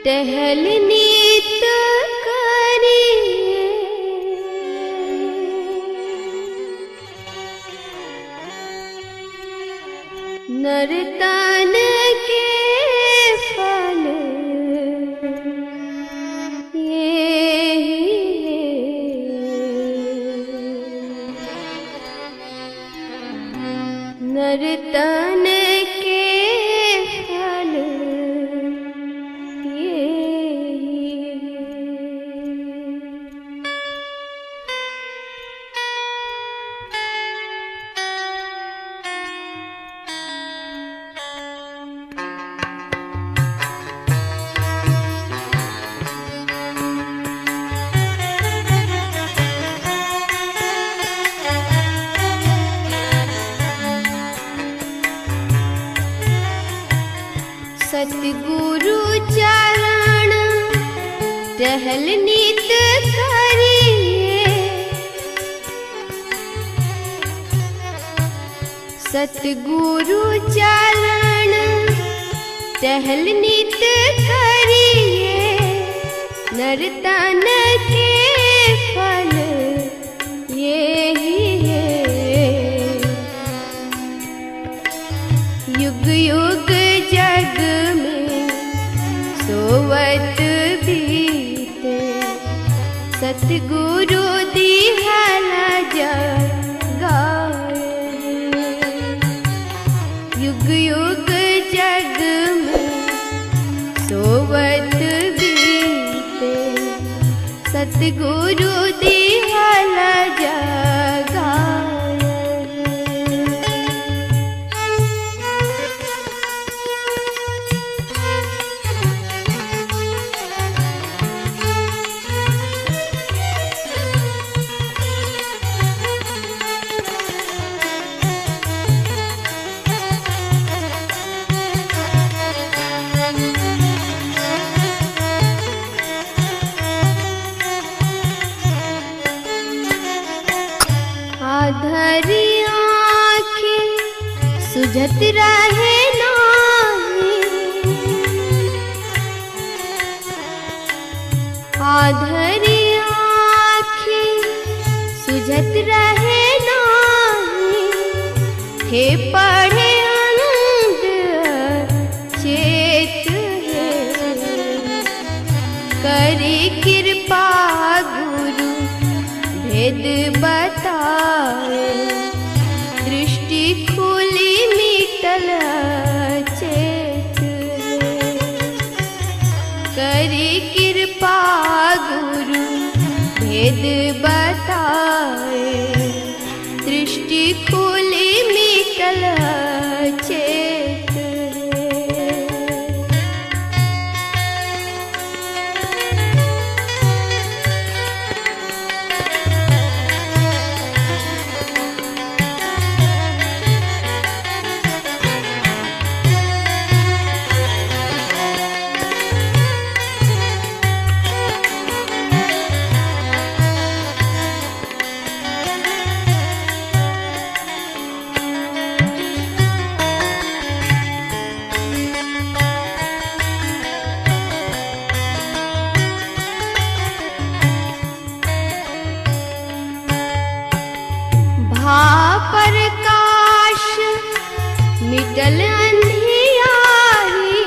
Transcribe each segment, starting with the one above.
टहल नीत करिए, नरतन के फल ये नरतन के फल सतगुरु चरण टहल नीत करिए, सतगुरु चरण टहल नीत करिए, नरतन के फल ये युग युग जग में सोवत बीते, सतगुरु दिहला जगाए। युग युग जग में सोवत बीते, सतगुरु दिहला जगाए। आधरी आँखें सुझत रहे नाही, आधरी आँखें सुझत रहे नाही, हे पढ़े अंध चेत है, करी कृपा गुरु भेद बताए, दृष्टि खुली मिटल चेत है, करी कृपा गुरु भेद बताए, दृष्टि खुली मिटल चेत है। प्रकाश मिटल अंधियारी,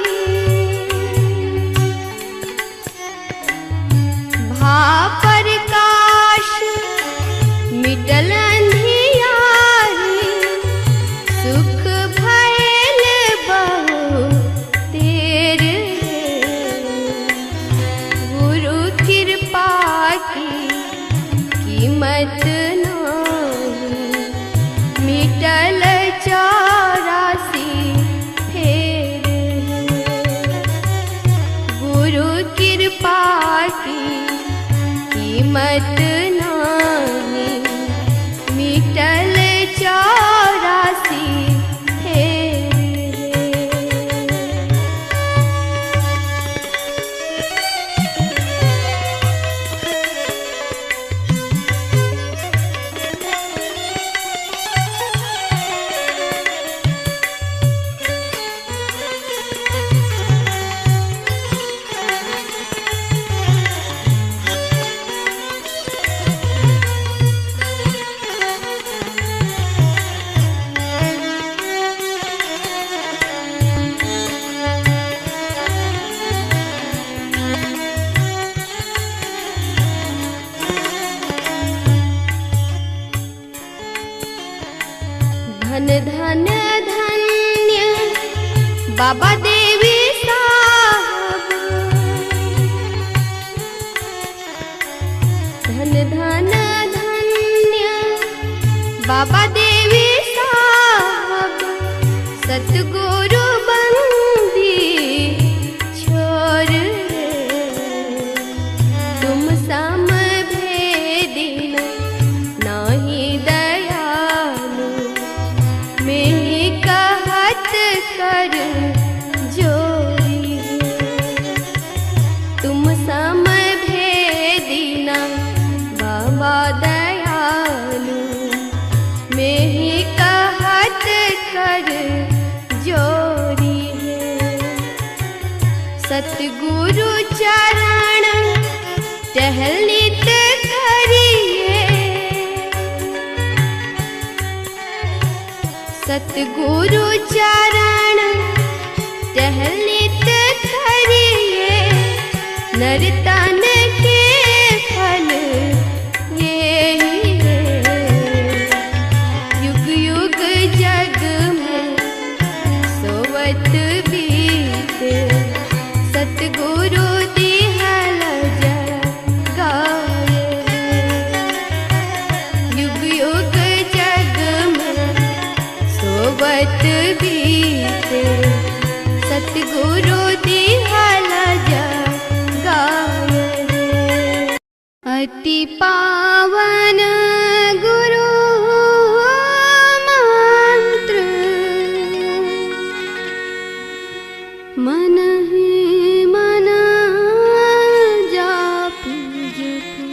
भा प्रकाश मिटल अंधियारी, सुख भयल बहु तेर गुरु कृपा की कीमत मिटल 84 फेर, गुरु कृपा की कीमत नाही, मिटल 84 फेर। बाबा देवी साहब धन धन धन्य बाबा देवी साहब सतगुरु बंदी छोर तुम सम भेदी नाही दयालु में कहत कर जोरी तुम सम भेदी ना बाबा दयालु में कहत कर जोरी सतगुरु चरण टहल नित करिए सतगुरु चरण टहल नित करिए नर तन के फल ये युग युग जग में सोवत बीत सतगुरु दिहल जगाए युग युग जग में सोवत बीत सतगुरु दिहल जगाए अति पावन गुरु मंत्र मन ही मन जाप जपो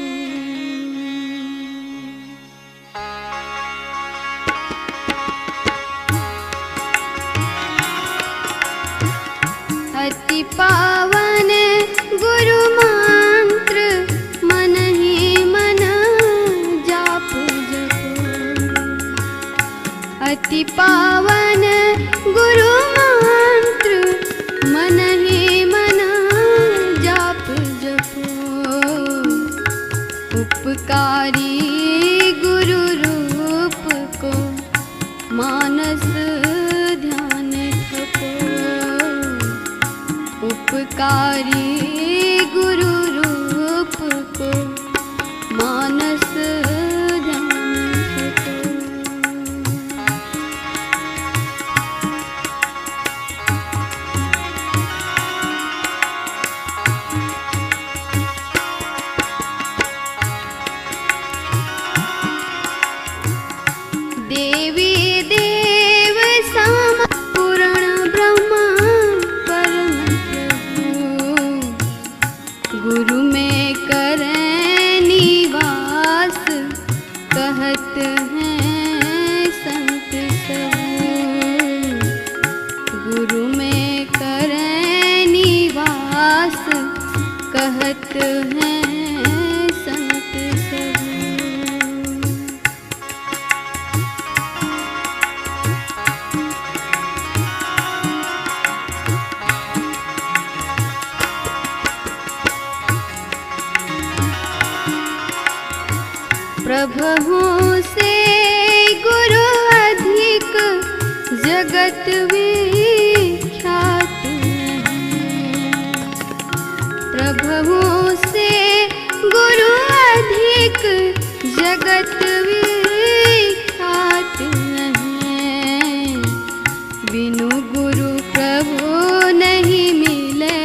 अति पावन गुरु मंत्र मन ही मन जाप जपो अति पावन गुरु मंत्र मन ही मन जाप जपो उपकारी गुरु रूप को मानस ध्यान थको उपकारी गुरु रूप को मानस ध्यान थको देवी देव सम पूर्ण ब्रह्म परम प्रभु गुरु में करें निवास कहत हैं संत सब गुरु में करें निवास कहत हैं संत सब प्रभु से गुरु अधिक जगत विख्यात प्रभु से गुरु अधिक जगत विख्यात नहीं बिनु गुरु प्रभु नहीं मिले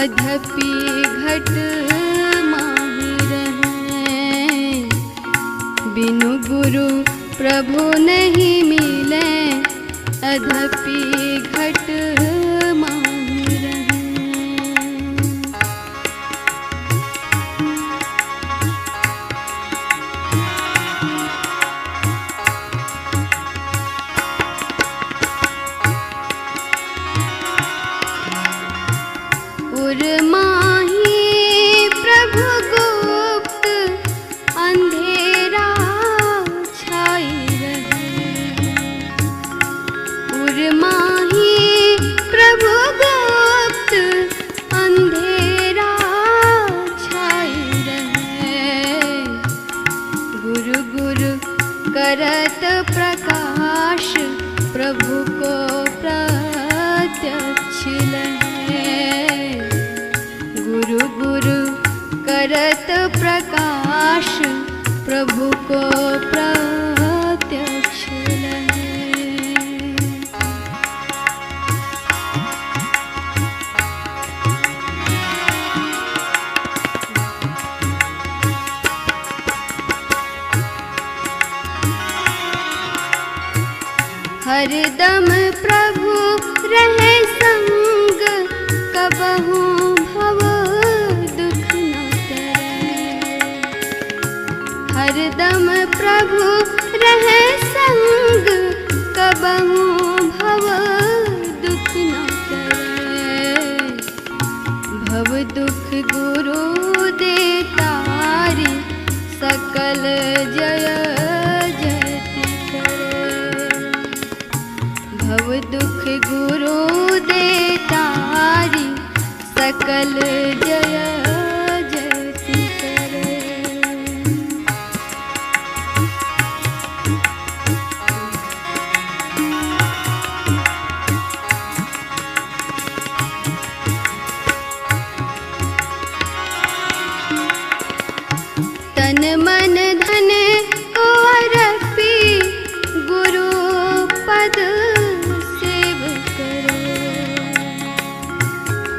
अधपि घट बिनु गुरु प्रभु नहीं मिले अधपि घट माही रहे उर माही प्रभु गुप्त अंधेरा छाई रहे उर माही प्रभु गुप्त अंधेरा छाई रहे गुरु गुरु करत प्रकाश प्रभु को प्रत्यक्ष प्रभु को प्रत्यक्ष लहे। हरदम प्रभु रहे संग, कबहू भव दुख न करे। हरदम प्रभु रहे संग, कबहू भव दुख न करे। भव दुख गुरु दे तारी, सकल जय जयति करे। भव दुख गुरु दे तारी, सकल जय जयति करे। तन मन धन को अर्पी, गुरु पद सेव करो।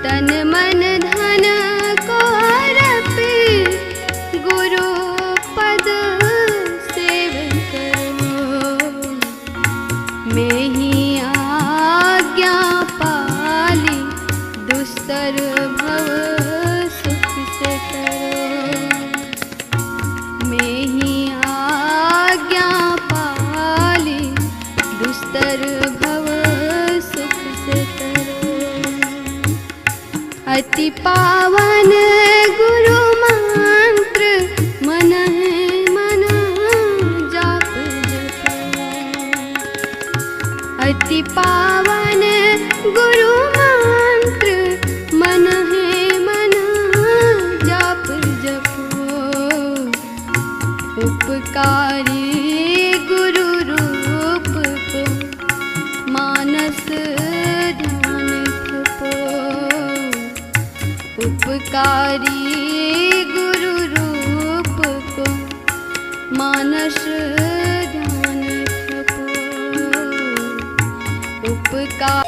तन मन धन को अर्पी, गुरु पद सेव करो। मैं ही आज्ञा पाली, दुस्तर भव सुख से करो। मैं ही आज्ञा पाली, दुस्तर भव सुख से करो। अति पावन गुरु मंत्र, मन है मन जाप जपो। अति पावन गुरु मंत्र, मन है मन जाप जपो। उपकारी गुरु रूप को, मानस ध्यान थपो। उपकारी गुरु रूप को, मानस ध्यान थपो। उपकार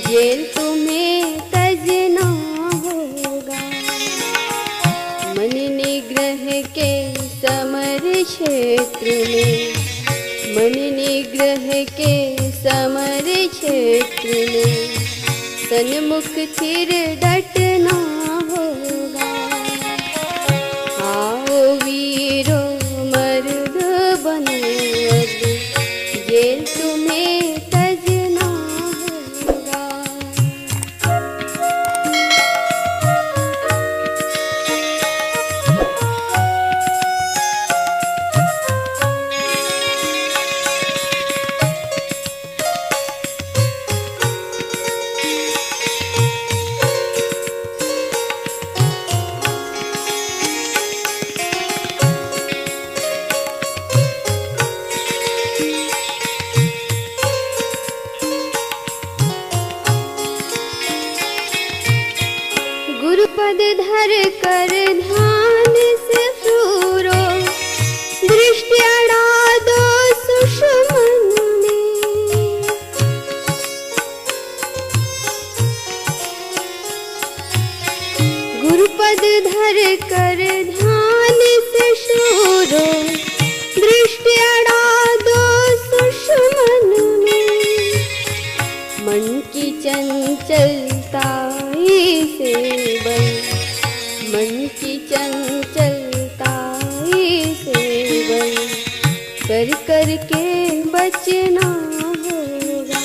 जेल तुम्हें तजना होगा। मन निग्रह के समर क्षेत्र में, मन निग्रह के समर क्षेत्र में, सन्मुख थिर डटना होगा। आओ वीरो मर्द बनो अब, जेल तुम्हें तजना होगा। गुरुपद धर कर ध्यान से सूरो, दृष्टि अड़ा दो सुषमन में। गुरुपद धर कर ध्यान से सूरो, दृष्टि अड़ा दो सुषमन में। मन की चंचलता से बन, मन की चंचलता से बन, कर कर के बचना होगा।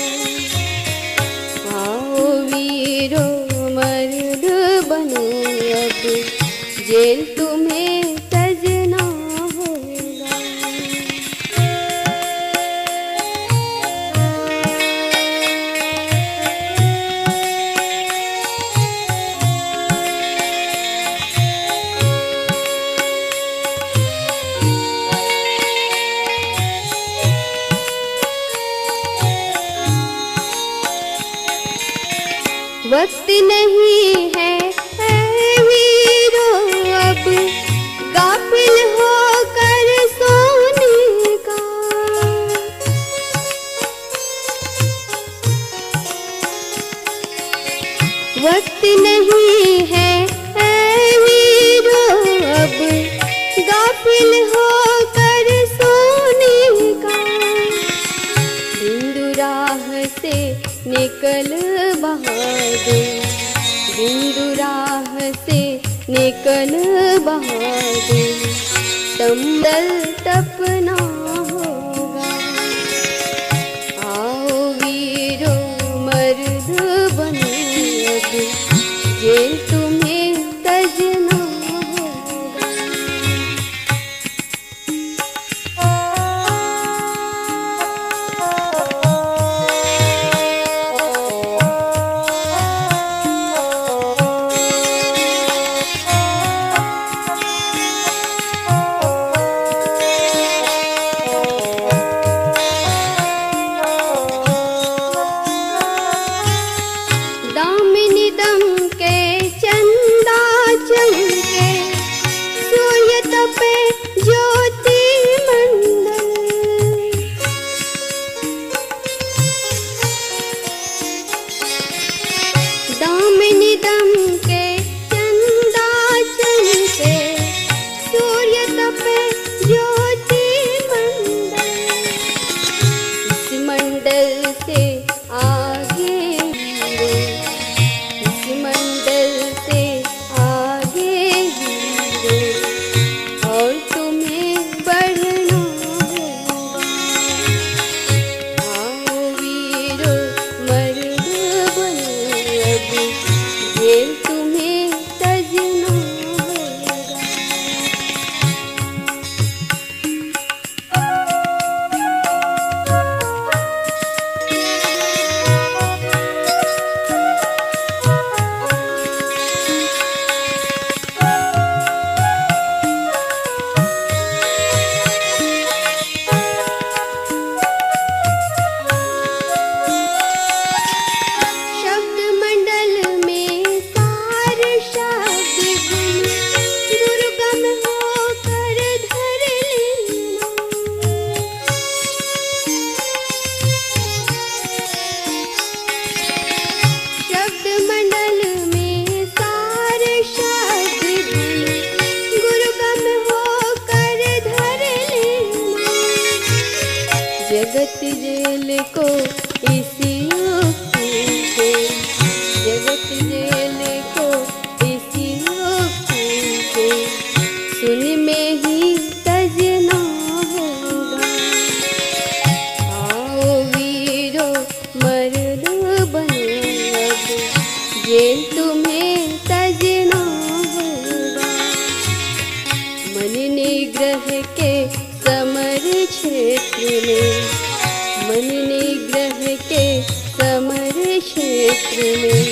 नहीं है वीरो अब गाफिल होकर सोने का। वक्त नहीं है वीरो अब गाफिल होकर सोने का। बिंदु राह से निकल बहादुर, बिंदु राह से निकल बहादुर, संभल तपना होगा। आओ वीरो मर्द बनो अब, जेल तुम्हें तजना होगा। दामिनी दम के चंदा चमके, सूर्य तपे ज्योति मंडल। दामिनी दम के चंदा चमके, सूर्य तपे ज्योति मंडल। इस मंडल से आगे मंडल से आगे हीरो, और तुम्हें बढ़ना होगा। आओ वीरो मर्द बनो अब, जेल तुम्हें तजना होगा। शब्द मंडल में सार शब्द गुण, दुर्गम होकर धर लेना। शब्द मंडल में सार शब्द गुण, दुर्गम होकर धर लेना। जगत जेल को इसी युक्ति से, जगत जेल को इसी युक्ति से, सुन में ही तजना होगा। आओ वीरो मर्द बनो अब, जेल तुम्हें तजना होगा। मन निग्रह के समर क्षेत्र में, मन निग्रह के समर क्षेत्र में,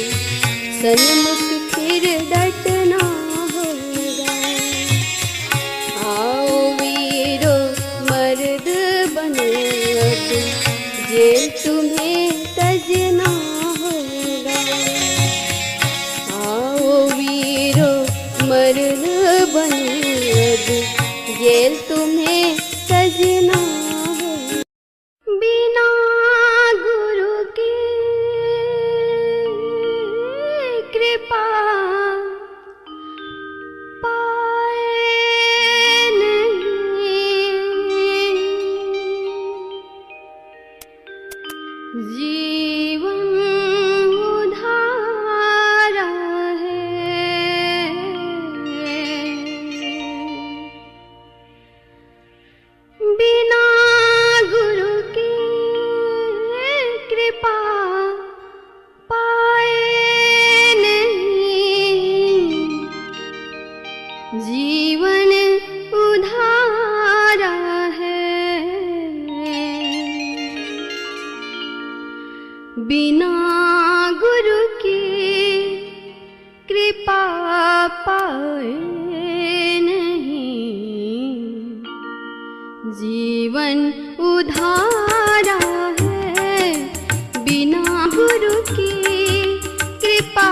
सन्मुख फिर डटना होगा। आओ वीरो मर्द बनो अब, जेल तुम्हें तजना होगा। आओ वीरो मर्द बनो अब, जेल तुम्हें तजना होगा। बिना गुरु की कृपा पाए नहीं, जीवन उधारा है। बिना गुरु की कृपा पाए नहीं, जीवन उधारा है। बिना गुरु की कृपा पाए नहीं, जीवन उधारा है। बिना गुरु की कृपा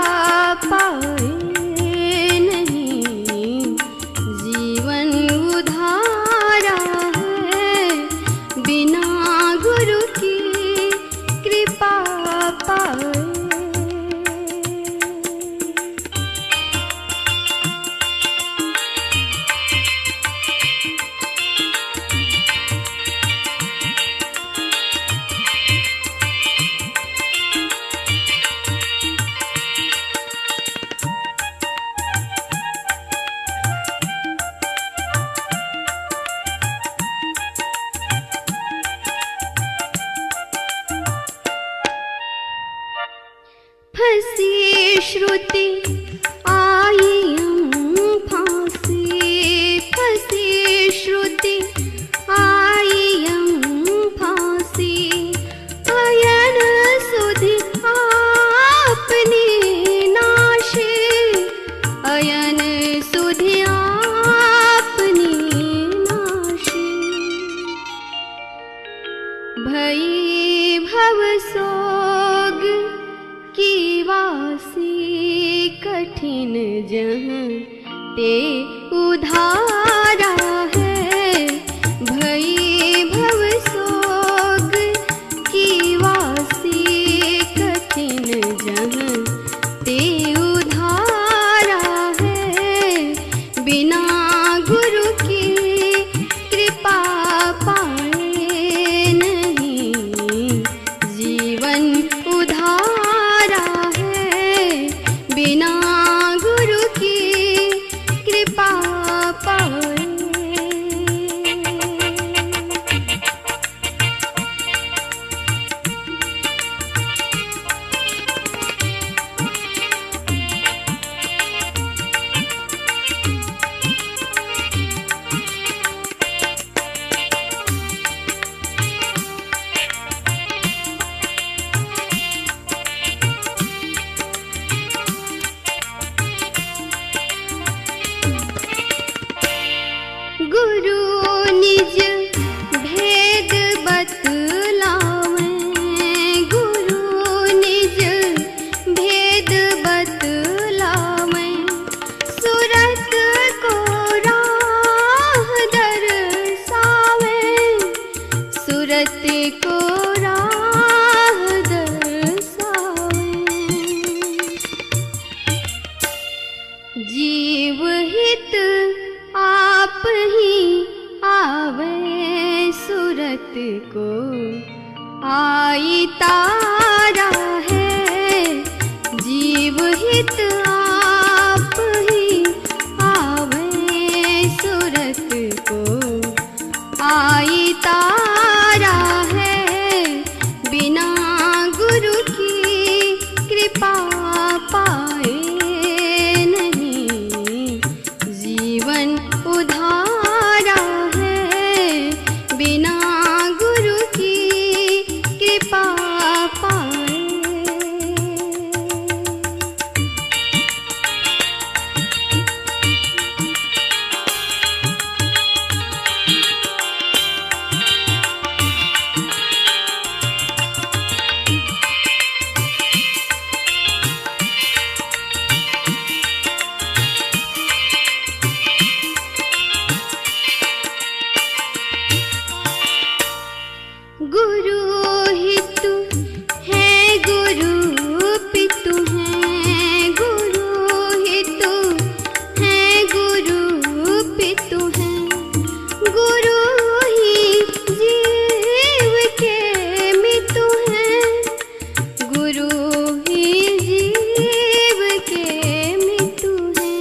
फंसी श्रुति आई फांसी, फंसी श्रुति आई फांसी, अयन सुधि आपनी नाशे, अयन सुधि आपनी नाशे। भई भव सोग की वासी, कठिन जहाँ ते उधारा है। भई भव सोग की वासी, कठिन जहाँ ते उधारा है। बिना गुरु की कृपा पाए नहीं, जीवन उधारा है। बिना गुरु की कृपा पाए। गुरु निज भेद बतलावे, गुरु निज भेद बतलावे। सूरत को राह दर्शावे, सूरत को राह दर्शावे। जीव हित आप ही आवे, सूरत को आई तारा है। जीव हित आप ही आवे, सूरत को आई तारा है। बिना गुरु की कृपा पाए नहीं, जीवन उधारा है। बिना गुरु की कृपा पाए। गुरु हितु है, गुरु पितु है, गुरु हितु है, गुरु पितु है। गुरु ही जीव के मितु है, गुरु ही जीव के मितु है।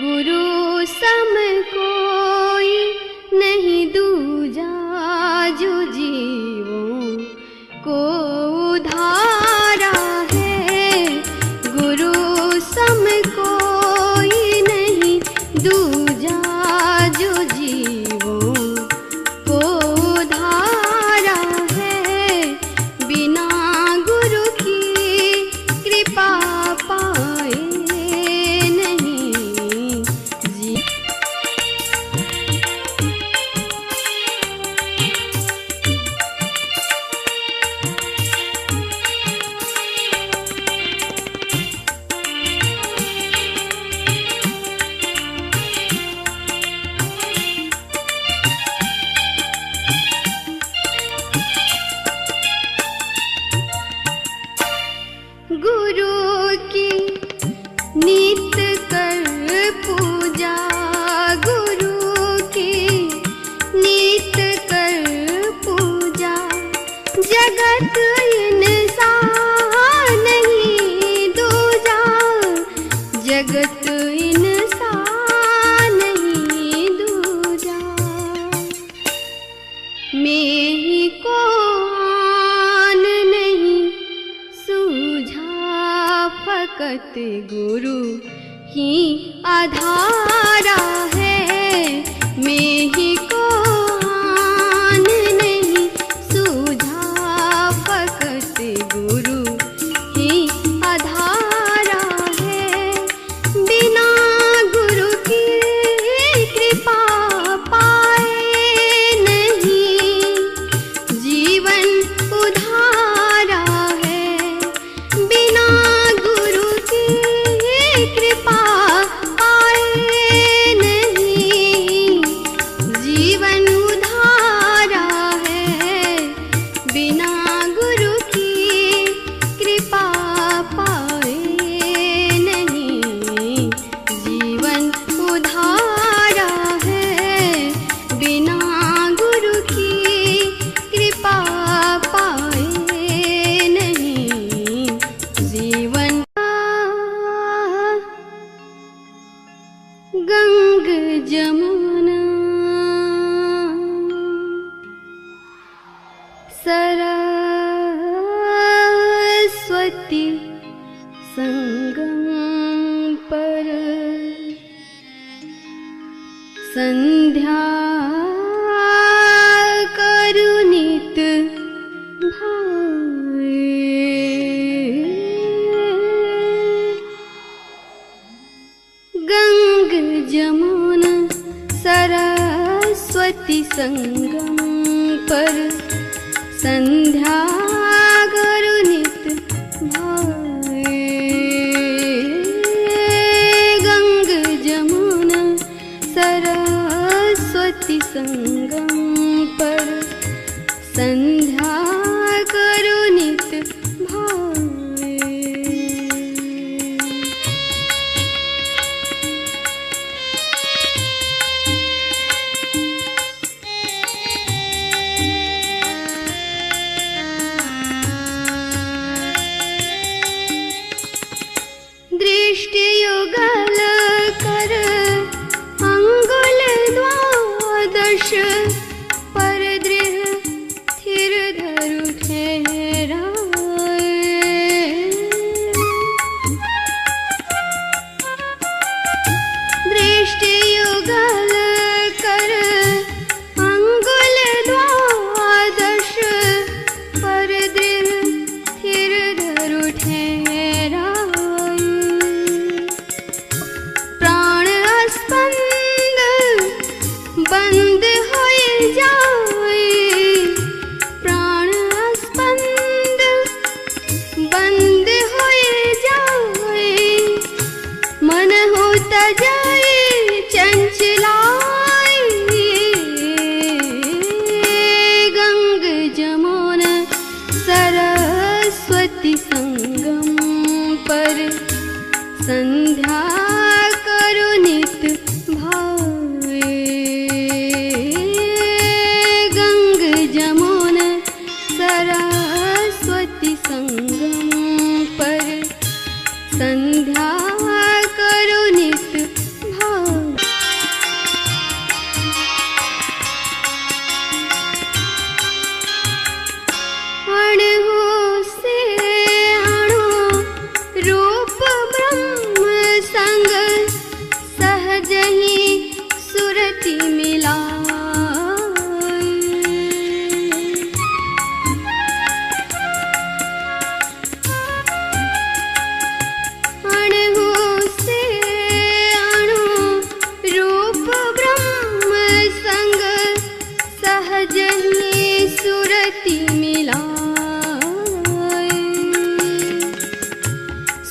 गुरु सम कोई नहीं दूजा, जो जीवों को उधारा है। गुरु सम कोई नहीं दूजा, जो जीवों को उधारा है। बिना गुरु की कृपा पाए नहीं, जी गुरु की नित कर पूजा, गुरु की नित कर पूजा। जगत इंसान नहीं दूजा, जगत इंसान नहीं दूजा। मैं ही को आन नहीं फकत गुरु ही आधारा है। मैं ही को आन नहीं सूझा, फकत गुरु ही आधारा है। बिना गुरु की कृपा पाए नहीं जीवन उधारा है। बिना गुरु की कृपा पाए नहीं जीवन उधारा है। बिना गुरु की कृपा पाए नहीं जीवन उधारा है। बिना गुरु की कृपा पाए नहीं जीवन। गंग जमुना सरस्वती संगम पर संध्या करु नित भाए। गंग जमुना सरस्वती संगम पर संध्या करु नित भाए। गंग जमुना सरस्वती संगम पर संध्या करु नित भाए। दृष्टि युगल कर अंगुल द्वादश पर दृढ़ स्थिर धरु ठहराए। दृष्टि युगल कर अंगुल द्वादश पर दृढ़ स्थिर धरु ठहराए। प्राण स्पंद बंद होए जाए। प्राण स्पंद बंद होए जाए। मन होता जाए चंचलाए। गंग जमुना सरस्वती संगम पर संध्या करु नित भाए। गंग जमुना सरस्वती संगम पर संध्या करु नित भाए। अणु से अणु रूप ब्रह्म संग सहज ही सुरति मिलाए। अणु से अणु रूप ब्रह्म संग सहज ही सुरति मिलाए।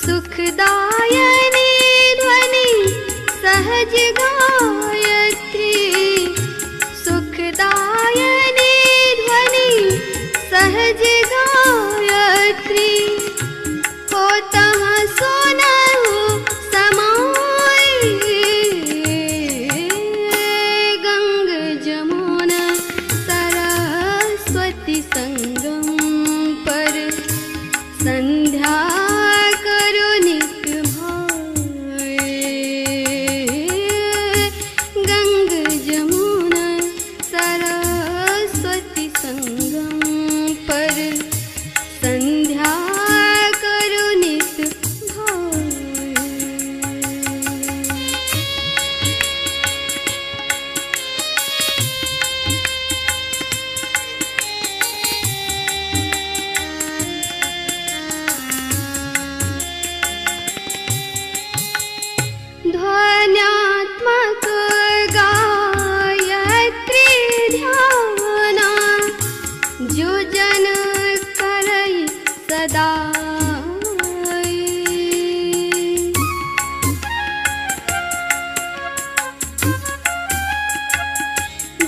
सुखदायनी ध्वनि सहज गायत्री। सुखदायनी ध्वनि सहज गायत्री। हो तहाँ सुनहु समाए। गंग जमुना सरस्वती सदाई।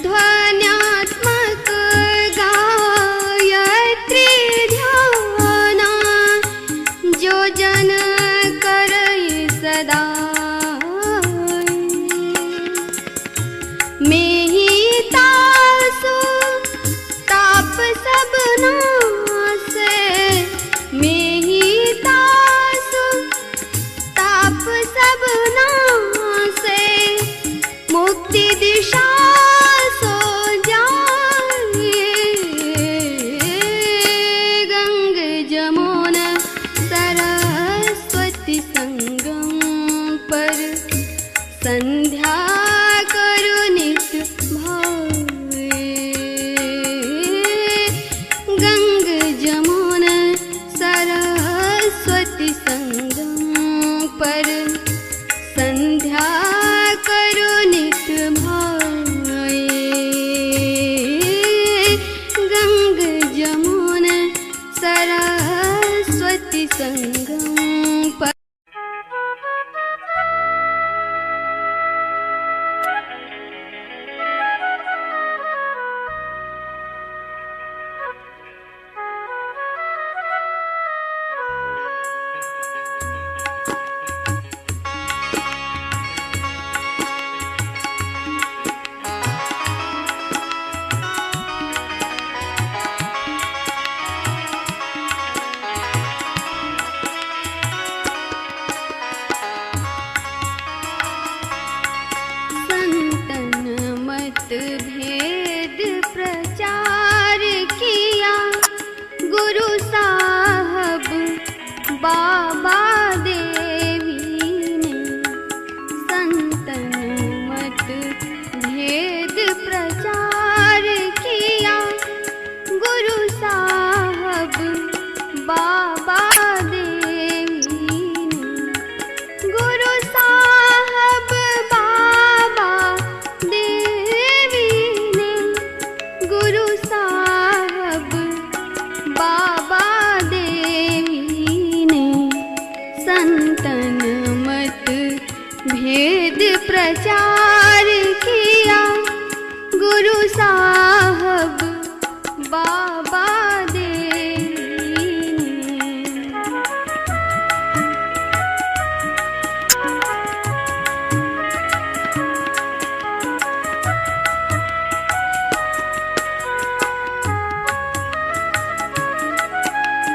ध्वन्यात्मक गायत्री ध्याना जो जन करई सदा। मेहि तासु ताप सब नासे, मेहि तासु ताप सब नासे। मुक्ति दिशा सो जाए, गंग जमुना सरस्वती संगम पर संध्या करो नित भावे। गंग जमुना सरस्वती संगम पर संध्या करो नित भावे। गंग जमुना सरस्वती संगम पर। भेद प्रचार किया गुरु साहब बाबा देवी ने। संतन मत भेद प्रचार किया गुरु साहब बाबा देवी ने। गुरु साहब बाबा देवी ने, गुरु साहब बाबा देवी ने। संतन मत भेद प्रचार किया गुरु साहब बाबा देवी ने।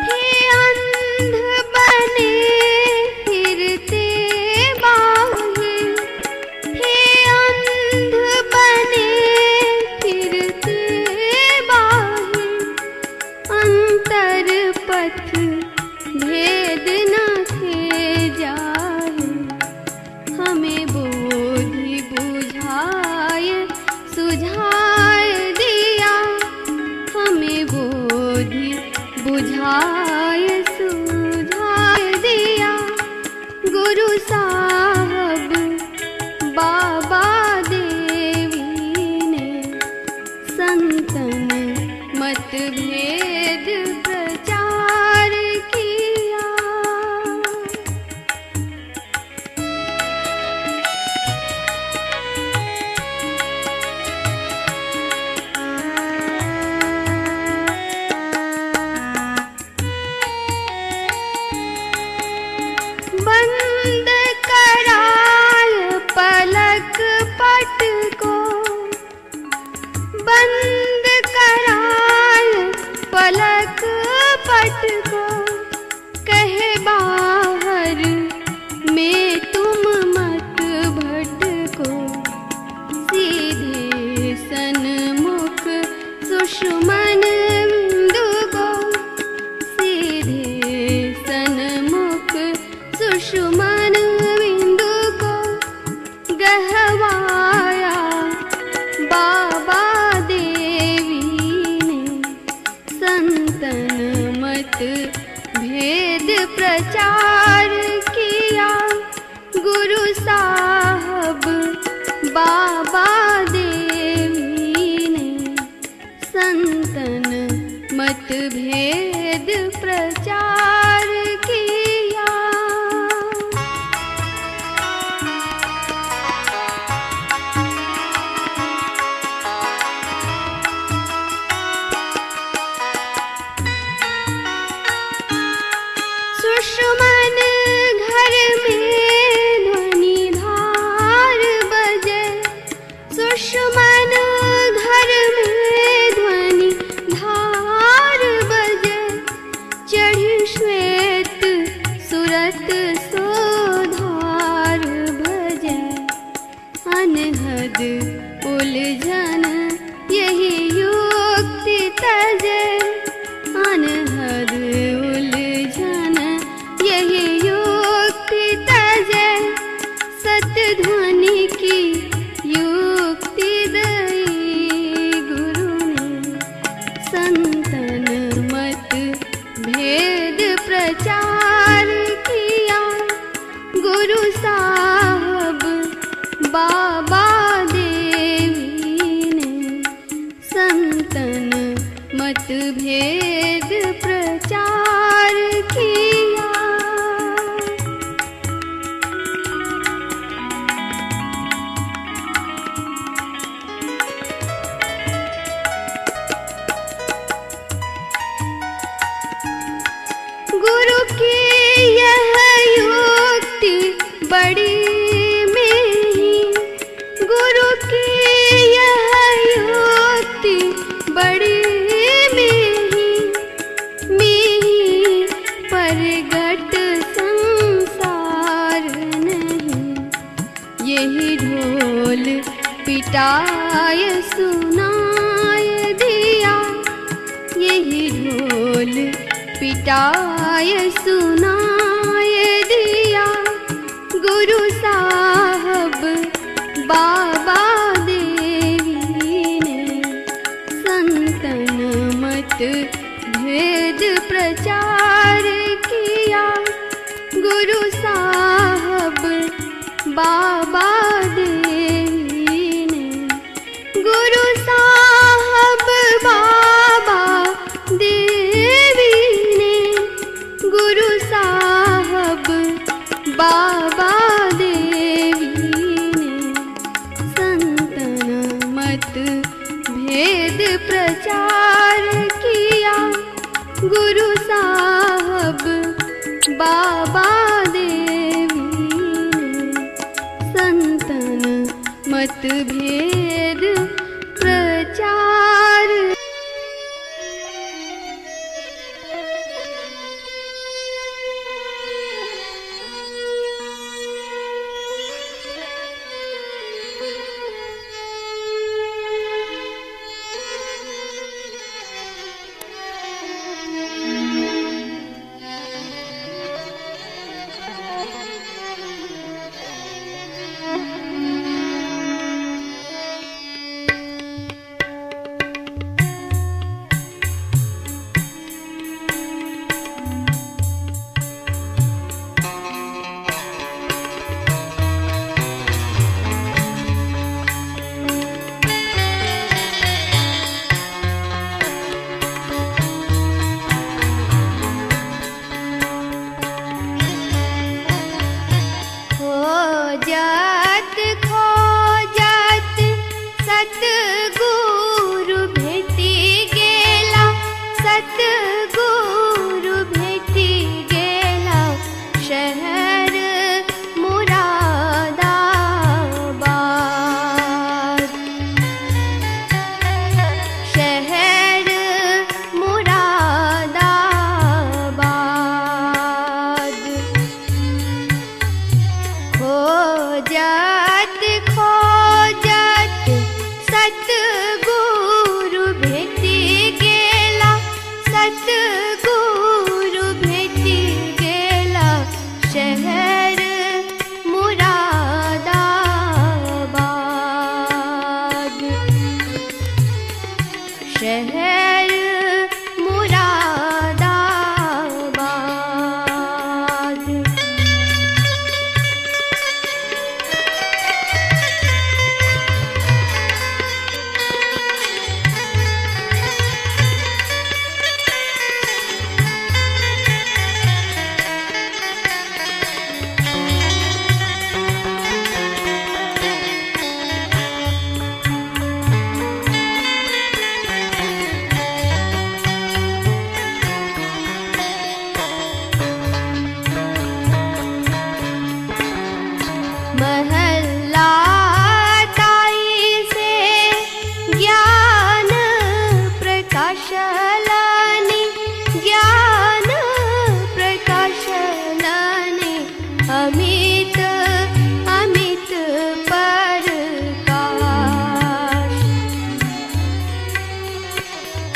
थे अंध बने फिरते बाहे, थे अंध बने फिरते बाहे। अंतर पथ भेद न थे जाहे, हमें बोधि बुझाए सुझाए दिया। हमें बोधि बुझाए सुझाए दिया गुरु साहब बाबा देवी ने। संतन मत भेद प्रचार किया। बंद कराय पलक पट को, बंद कराय पलक पट को। कहे बाहर में तुम मत भटको, सीधे सन्मुख सुषमन बिंदु को। सीधे सन्मुख सुषमन बिंदु को गहवाया बाबा देवी ने। संतन मत भेद प्रचार किया गुरु साहब बाबा देवी ने। संतन मत भेद प्रचार मतभेद प्रचार किया। गुरु की यह युक्ति बड़ी मीठी, गुरु की यह युक्ति बड़ी मीठी, मीठी परगट संसार नहीं। यही ढोल पिटाय सुनाय दिया, यही ढोल पिटाय सुनाय दिया। गुरु साहब बाबा देवी ने संतन मत भेद प्रचार किया। गुरु साहब बाबा देवी ने, गुरु साहब बाबा देवी ने, गुरु साहब बाबा देवी ने संतन मत भेद प्रचार किया। गुरु साहब बाबा देवी ने संतन मत भेद प्रचार।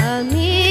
अमित